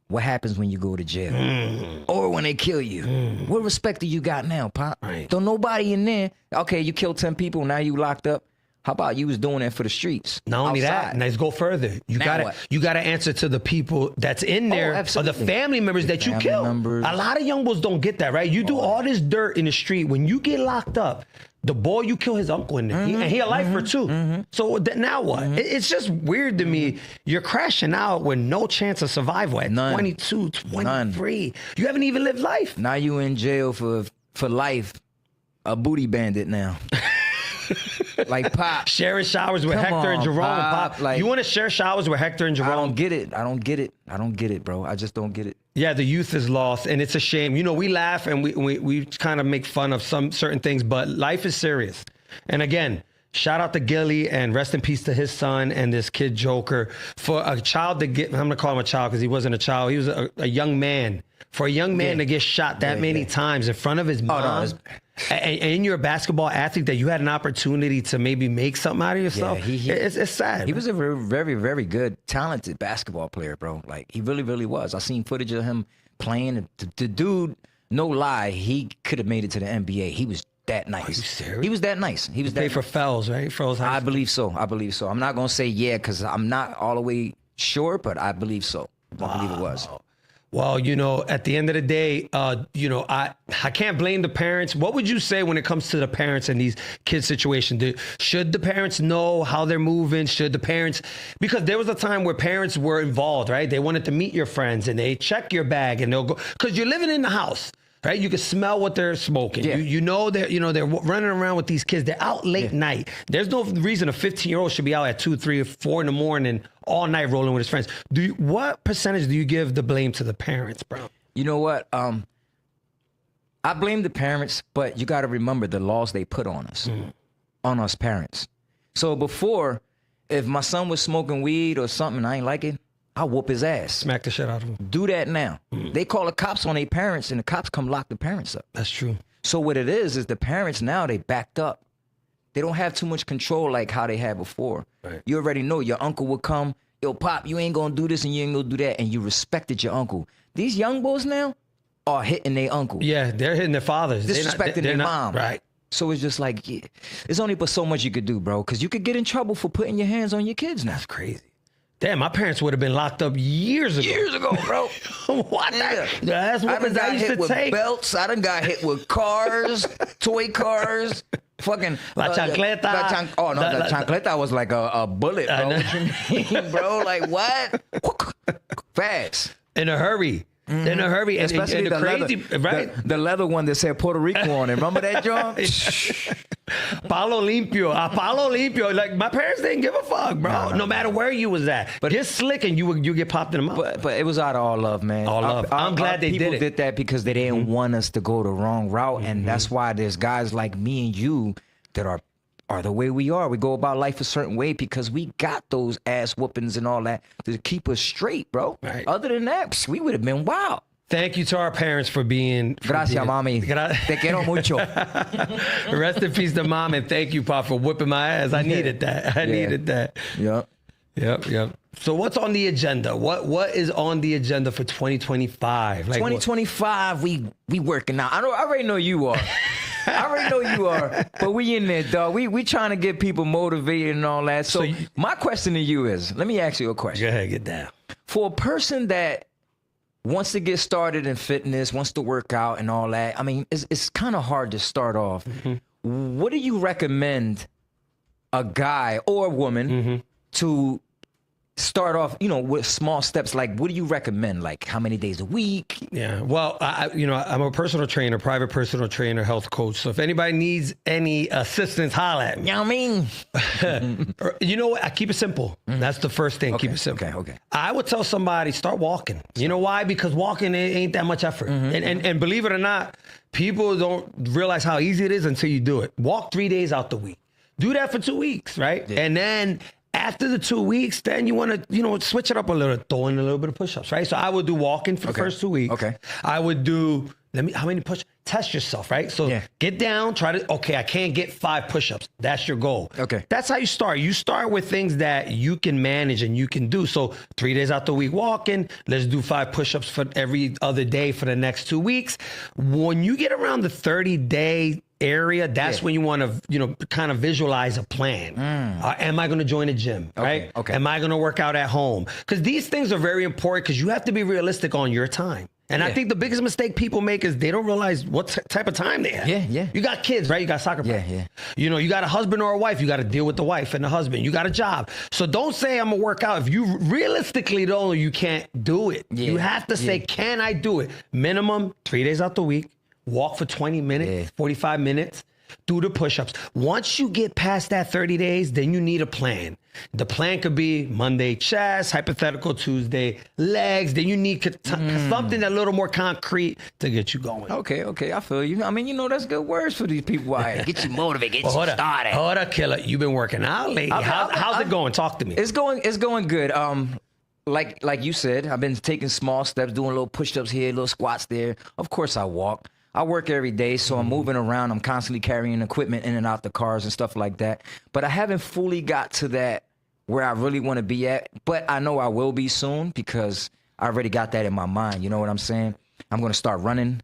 Speaker 2: What happens when you go to jail? Or when they kill you? What respect do you got now, Pop?
Speaker 1: Right.
Speaker 2: Don't nobody in there. Okay, you killed 10 people, now you locked up. How about you was doing that for the streets?
Speaker 1: Not only that, let's go further. You gotta answer to the people that's in there, or the family members that you killed. A lot of young boys don't get that, right? You do all this dirt in the street. When you get locked up, the boy you kill his uncle in there, and he a lifer too. So now what? It's just weird to me. You're crashing out with no chance of survival at 22, 23. You haven't even lived life.
Speaker 2: Now you in jail for life, a booty bandit now. Like Pop.
Speaker 1: Sharing showers with Hector and Jerome. Pop.
Speaker 2: Like,
Speaker 1: you want to share showers with Hector and Jerome?
Speaker 2: I don't get it, bro. I just don't get it.
Speaker 1: Yeah, the youth is lost, and it's a shame. You know, we laugh and we kind of make fun of some certain things, but life is serious. And again, shout out to Gilly and rest in peace to his son and this kid Joker. For a child to get, I'm going to call him a child because he wasn't a child. He was a young man. For a young man to get shot that many times in front of his mom, and you're a basketball athlete that you had an opportunity to maybe make something out of yourself, it's sad.
Speaker 2: He was a very, very, very good, talented basketball player, bro. Like, he really, really was. I seen footage of him playing. The dude, no lie, he could have made it to the NBA. He was that nice. Are you serious? He was that nice. He was
Speaker 1: played for Fells, right? Fells High School.
Speaker 2: I believe so. I'm not going to say yeah because I'm not all the way sure, but I believe so. I believe it was.
Speaker 1: Well, you know, at the end of the day, you know, I can't blame the parents. What would you say when it comes to the parents in these kids' situations? Should the parents know how they're moving? Should the parents, because there was a time where parents were involved, right? They wanted to meet your friends and they check your bag and they'll go, because you're living in the house. Right, you can smell what they're smoking. Yeah. You know they're running around with these kids. They're out late night. There's no reason a 15-year-old should be out at 2, 3, or 4 in the morning all night rolling with his friends. What percentage do you give the blame to the parents, bro?
Speaker 2: You know what? I blame the parents, but you got to remember the laws they put on us parents. So before, if my son was smoking weed or something, I ain't like it, I'll whoop his ass.
Speaker 1: Smack the shit out of him.
Speaker 2: Do that now. They call the cops on their parents, and the cops come lock the parents up.
Speaker 1: That's true.
Speaker 2: So what it is the parents now, they backed up. They don't have too much control like how they had before. Right. You already know your uncle would come, yo, Pop, you ain't gonna do this and you ain't gonna do that, and you respected your uncle. These young boys now are hitting their uncle.
Speaker 1: Yeah, they're hitting their fathers.
Speaker 2: Disrespecting their mom.
Speaker 1: Right.
Speaker 2: So it's just like, there's only but so much you could do, bro, because you could get in trouble for putting your hands on your kids now.
Speaker 1: That's crazy. Damn, my parents would have been locked up years ago.
Speaker 2: Years ago, bro.
Speaker 1: What? That's what I used to take.
Speaker 2: Belts. I done got hit with cars, toy cars. Fucking
Speaker 1: La chancleta.
Speaker 2: La chancleta was like a bullet, bro. What you mean, bro? Like what? Fast.
Speaker 1: In a hurry. In a hurry.
Speaker 2: Especially
Speaker 1: and
Speaker 2: the
Speaker 1: crazy,
Speaker 2: leather,
Speaker 1: right?
Speaker 2: The leather one that said Puerto Rico on it. Remember that, John?
Speaker 1: Palo Limpio. Palo Limpio. Like, my parents didn't give a fuck, bro. No matter where you was at. But just slicking, you get popped in the mouth.
Speaker 2: But it was out of all love, man.
Speaker 1: All love. I'm glad they did it.
Speaker 2: People did that because they didn't want us to go the wrong route. And that's why there's guys like me and you that are the way we are. We go about life a certain way because we got those ass whoopings and all that to keep us straight, bro.
Speaker 1: Right.
Speaker 2: Other than that, we would have been wild.
Speaker 1: Thank you to our parents for being...
Speaker 2: Gracias, mami. Te quiero mucho.
Speaker 1: Rest in peace to mom, and thank you, Pop, for whipping my ass. I needed that. I needed that. Yep. So what's on the agenda? What is on the agenda for 2025? Like
Speaker 2: 2025, we working out. I already know you are. I already know you are. But we in there, dog. We trying to get people motivated and all that. So my question to you is, let me ask you a question.
Speaker 1: Go ahead, get down.
Speaker 2: For a person that wants to get started in fitness, wants to work out and all that, I mean, it's kind of hard to start off. What do you recommend a guy or a woman to start off, with small steps? Like, what do you recommend? Like, how many days a week?
Speaker 1: Yeah. Well, I'm a personal trainer, private personal trainer, health coach. So if anybody needs any assistance, holla at me.
Speaker 2: You know what I mean?
Speaker 1: You know what? I keep it simple. That's the first thing. Keep it simple.
Speaker 2: Okay.
Speaker 1: I would tell somebody, start walking. You know why? Because walking ain't that much effort. And believe it or not, people don't realize how easy it is until you do it. Walk 3 days out the week. Do that for 2 weeks, right? Yeah. And then after the 2 weeks, then you want to, switch it up a little, throw in a little bit of push-ups, right? So I would do walking for the first 2 weeks.
Speaker 2: Okay.
Speaker 1: I would do, how many push-ups? Test yourself, right? So get down, I can't get 5 push-ups. That's your goal.
Speaker 2: Okay.
Speaker 1: That's how you start. You start with things that you can manage and you can do. So 3 days out the week walking, let's do 5 push-ups for every other day for the next 2 weeks. When you get around the 30-day area, that's when you want to, kind of visualize a plan. Am I going to join a gym, right?
Speaker 2: Okay.
Speaker 1: Am I going to work out at home? Because these things are very important because you have to be realistic on your time. And I think the biggest mistake people make is they don't realize what type of time they have.
Speaker 2: Yeah.
Speaker 1: You got kids, right? You got soccer practice.
Speaker 2: Yeah.
Speaker 1: You got a husband or a wife. You got to deal with the wife and the husband. You got a job. So don't say I'm going to work out. If you realistically don't know, you can't do it. You have to say, can I do it? Minimum 3 days out the week. Walk for 20 minutes, 45 minutes. Do the push-ups. Once you get past that 30 days, then you need a plan. The plan could be Monday chest, hypothetical Tuesday legs. Then you need something a little more concrete to get you going.
Speaker 2: Okay. I feel you. I mean, that's good words for these people out here. Get you motivated, get you started.
Speaker 1: Hold up, killer. You've been working out lately. How's it going? Talk to me.
Speaker 2: It's going good. Like you said, I've been taking small steps, doing little push-ups here, little squats there. Of course, I walk. I work every day, so I'm moving around. I'm constantly carrying equipment in and out the cars and stuff like that. But I haven't fully got to that where I really want to be at. But I know I will be soon because I already got that in my mind. You know what I'm saying? I'm going to start running.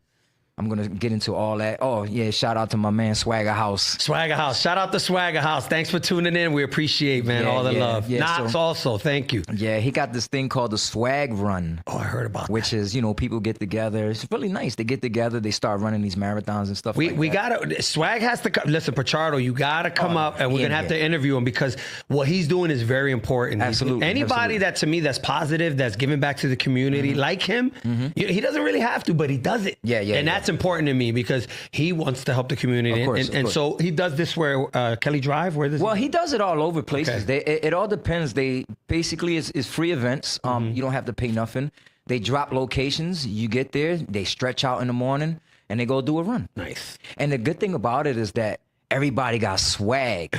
Speaker 2: I'm going to get into all that. Oh, yeah, shout out to my man, Swagger House.
Speaker 1: Swagger House. Shout out to Swagger House. Thanks for tuning in. We appreciate, man, all the love. Knox also, thank you.
Speaker 2: Yeah, he got this thing called the Swag Run.
Speaker 1: Oh, I heard about that.
Speaker 2: Which is, people get together. It's really nice. They get together. They start running these marathons and stuff like that.
Speaker 1: We got to, Swag has to come. Listen, Pichardo, you got to come up and we're going to have to interview him because what he's doing is very important.
Speaker 2: Absolutely.
Speaker 1: Anybody that, to me, that's positive, that's giving back to the community like him, he doesn't really have to, but he does it. And that's important to me because he wants to help the community.
Speaker 2: Of course.
Speaker 1: So he does this where Kelly Drive? Well,
Speaker 2: he does it all over places. Okay. It all depends. They basically is free events. You don't have to pay nothing. They drop locations. You get there. They stretch out in the morning and they go do a run.
Speaker 1: Nice.
Speaker 2: And the good thing about it is that everybody got swag.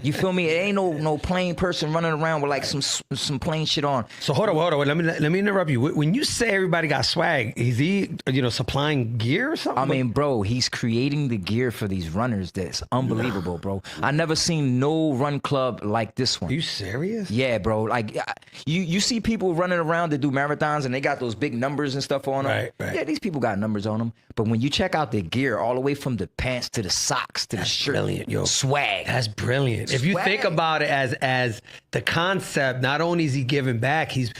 Speaker 2: You feel me? It ain't no plain person running around with like some plain shit on.
Speaker 1: So hold on. Let me interrupt you. When you say everybody got swag, is he supplying gear or something?
Speaker 2: I mean, bro, he's creating the gear for these runners. That's unbelievable, bro. I never seen no run club like this one.
Speaker 1: Are you serious?
Speaker 2: Yeah, bro. Like you see people running around that do marathons and they got those big numbers and stuff on them.
Speaker 1: Right.
Speaker 2: Yeah, these people got numbers on them. But when you check out the gear, all the way from the pants to the socks to the shirt,
Speaker 1: brilliant, yo.
Speaker 2: Swag.
Speaker 1: That's brilliant. If you think about it as the concept, not only is he giving back, he's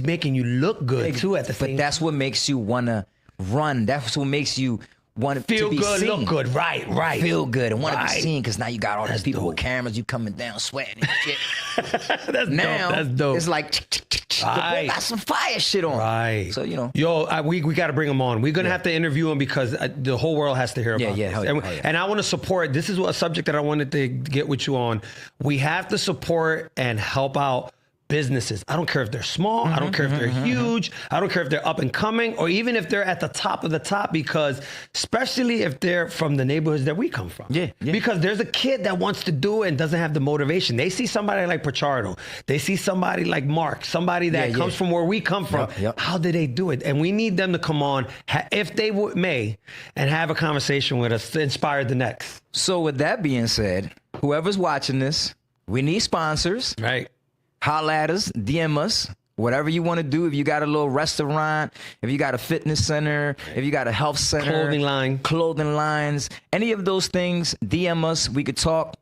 Speaker 1: making you look good too at the same time.
Speaker 2: But that's what makes you want to run. That's what makes you want to
Speaker 1: feel
Speaker 2: be
Speaker 1: good,
Speaker 2: seen.
Speaker 1: look good, right.
Speaker 2: Feel good and want to be seen because now you got all these people with cameras. You coming down sweating and shit.
Speaker 1: That's dope.
Speaker 2: It's like got some fire shit on.
Speaker 1: Right.
Speaker 2: So
Speaker 1: we got to bring him on. We're gonna have to interview him because the whole world has to hear about this. And I want to support. This is a subject that I wanted to get with you on. We have to support and help out businesses. I don't care if they're small. I don't care if they're huge. I don't care if they're up and coming or even if they're at the top of the top because especially if they're from the neighborhoods that we come from.
Speaker 2: Yeah.
Speaker 1: Because there's a kid that wants to do it and doesn't have the motivation. They see somebody like Pichardo. They see somebody like Mark, somebody that comes from where we come from.
Speaker 2: Yep.
Speaker 1: How do they do it? And we need them to come on, if they may, and have a conversation with us to inspire the next.
Speaker 2: So with that being said, whoever's watching this, we need sponsors.
Speaker 1: Right.
Speaker 2: Holla at us, DM us. Whatever you want to do, if you got a little restaurant, if you got a fitness center, if you got a health center, clothing lines, any of those things, DM us. We could talk.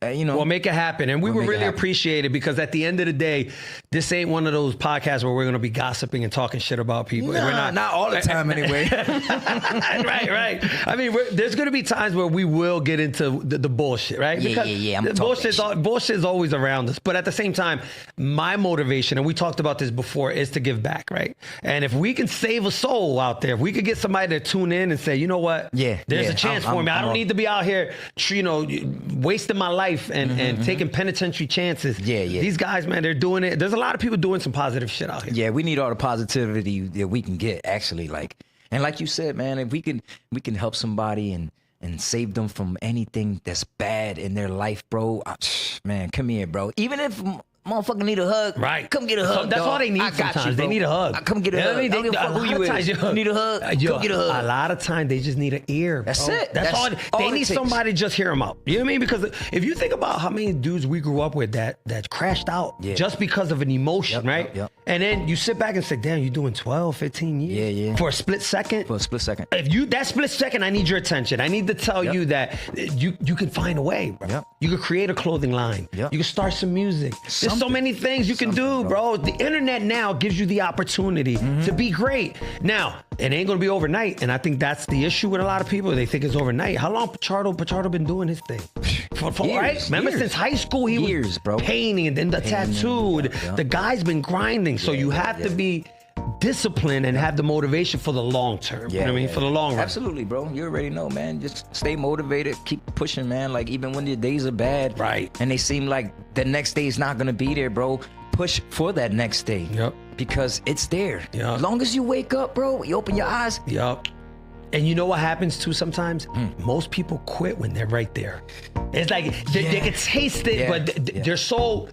Speaker 1: We'll make it happen. And we would really appreciate it, because at the end of the day, this ain't one of those podcasts where we're going to be gossiping and talking shit about people.
Speaker 2: Nah,
Speaker 1: we're
Speaker 2: not all the time anyway.
Speaker 1: Right. I mean, there's going to be times where we will get into the bullshit, right?
Speaker 2: Yeah.
Speaker 1: Bullshit is always around us. But at the same time, my motivation, and we talked about this before, is to give back, right? And if we can save a soul out there, if we could get somebody to tune in and say, you know what? There's a chance for me. I don't need to be out here, wasting my life and taking penitentiary chances. These guys, man, they're doing it. There's a lot of people doing some positive shit out here.
Speaker 2: Yeah, we need all the positivity that we can get, actually. And like you said, man, if we can help somebody and save them from anything that's bad in their life, bro. Man, come here, bro. Even if motherfucker need a hug,
Speaker 1: right?
Speaker 2: Come get a hug.
Speaker 1: That's all they need. They need a hug.
Speaker 2: Come get a hug. I don't give a fuck who you is. You need a hug. Come get a hug.
Speaker 1: A lot of times they just need an ear. Bro.
Speaker 2: That's it.
Speaker 1: That's all. They need somebody to just hear them out. You know what I mean? Because if you think about how many dudes we grew up with that crashed out just because of an emotion, right?
Speaker 2: Yep.
Speaker 1: And then you sit back and say, damn, you're doing 12, 15 years.
Speaker 2: Yeah.
Speaker 1: For a split second. If that split second, I need your attention. I need to tell you that you can find a way, bro.
Speaker 2: Yep.
Speaker 1: You can create a clothing line.
Speaker 2: Yep.
Speaker 1: You can start some music. There's so many things you can do, bro. The internet now gives you the opportunity to be great. Now, it ain't gonna be overnight, and I think that's the issue with a lot of people. They think it's overnight. How long Pichardo been doing his thing? Right? Remember, since high school, he was painting, and then the tattoo. The guy's been grinding, so you have to be disciplined and have the motivation for the long term. You know what I mean? For the long run.
Speaker 2: Absolutely, bro. You already know, man. Just stay motivated. Keep pushing, man. Like, even when your days are bad,
Speaker 1: right,
Speaker 2: and they seem like the next day is not gonna be there, bro. Push for that next day.
Speaker 1: Yep.
Speaker 2: Because it's there.
Speaker 1: Yep.
Speaker 2: As long as you wake up, bro, you open your eyes.
Speaker 1: Yep. And you know what happens too sometimes? Most people quit when they're right there. It's like they can taste it, but they're so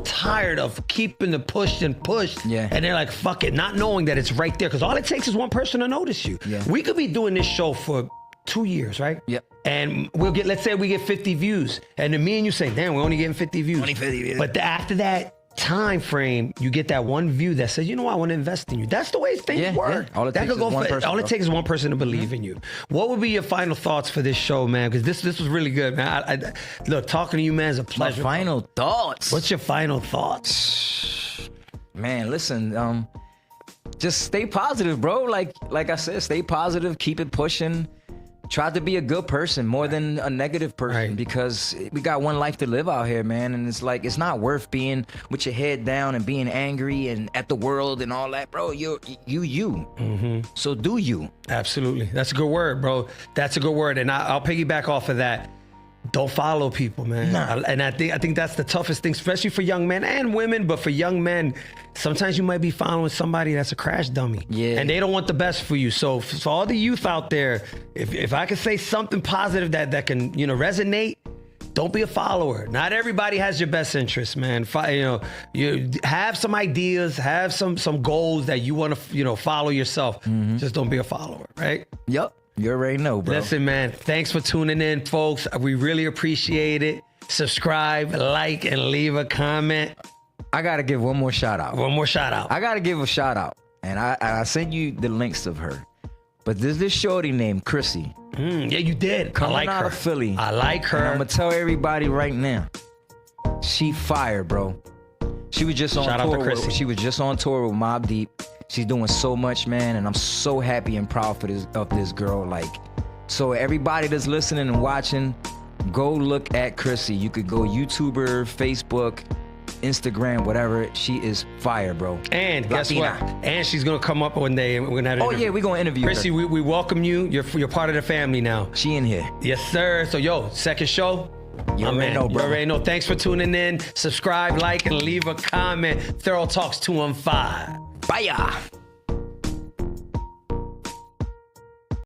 Speaker 1: tired of keeping the push and push. And they're like, fuck it, not knowing that it's right there. Because all it takes is one person to notice you. We could be doing this show for 2 years, right?
Speaker 2: Yep.
Speaker 1: And let's say we get 50 views. And then me and you say, damn, we're only getting 50 views.
Speaker 2: Only 50 views.
Speaker 1: But after that time frame, you get that one view that says, you know what, I want to invest in you. That's the way things work.
Speaker 2: All it takes is one person
Speaker 1: to believe in you. What would be your final thoughts for this show, man? Because this was really good, man. Look, talking to you, man, is a pleasure.
Speaker 2: My final thoughts.
Speaker 1: What's your final thoughts?
Speaker 2: Man, listen, just stay positive, bro. Like I said, stay positive, keep it pushing. Try to be a good person more than a negative person, because we got one life to live out here, man. And it's like, it's not worth being with your head down and being angry and at the world and all that, bro. You. So do you. Absolutely. That's a good word, bro. That's a good word. And I'll piggyback off of that. Don't follow people, man. And I think that's the toughest thing, especially for young men and women. But for young men, sometimes you might be following somebody that's a crash dummy. And they don't want the best for you. So for all the youth out there, if I could say something positive that can, resonate, don't be a follower. Not everybody has your best interest, man. You have some ideas, have some goals that you want to, follow yourself. Just don't be a follower, right? Yep. You already know, bro. Listen, man, thanks for tuning in, folks. We really appreciate it. Subscribe, like, and leave a comment. I got to give one more shout out. I got to give a shout out. And I sent you the links of her. But there's this shorty named Chrissy. Yeah, you did. Coming out of Philly. I like her. And I'm going to tell everybody right now. She fire, bro. She was just on tour. She was just on tour with Mobb Deep. She's doing so much, man, and I'm so happy and proud of this girl. So everybody that's listening and watching, go look at Chrissy. You could go YouTuber, Facebook, Instagram, whatever. She is fire, bro. And guess what? And she's gonna come up one day and we're gonna have an interview. We're gonna interview Chrissy, her. We welcome you. You're part of the family now. She in here. Yes, sir. So second show. You already know, bro. You already know. Thanks for tuning in. Subscribe, like, and leave a comment. Thorough Talks 215. Bye.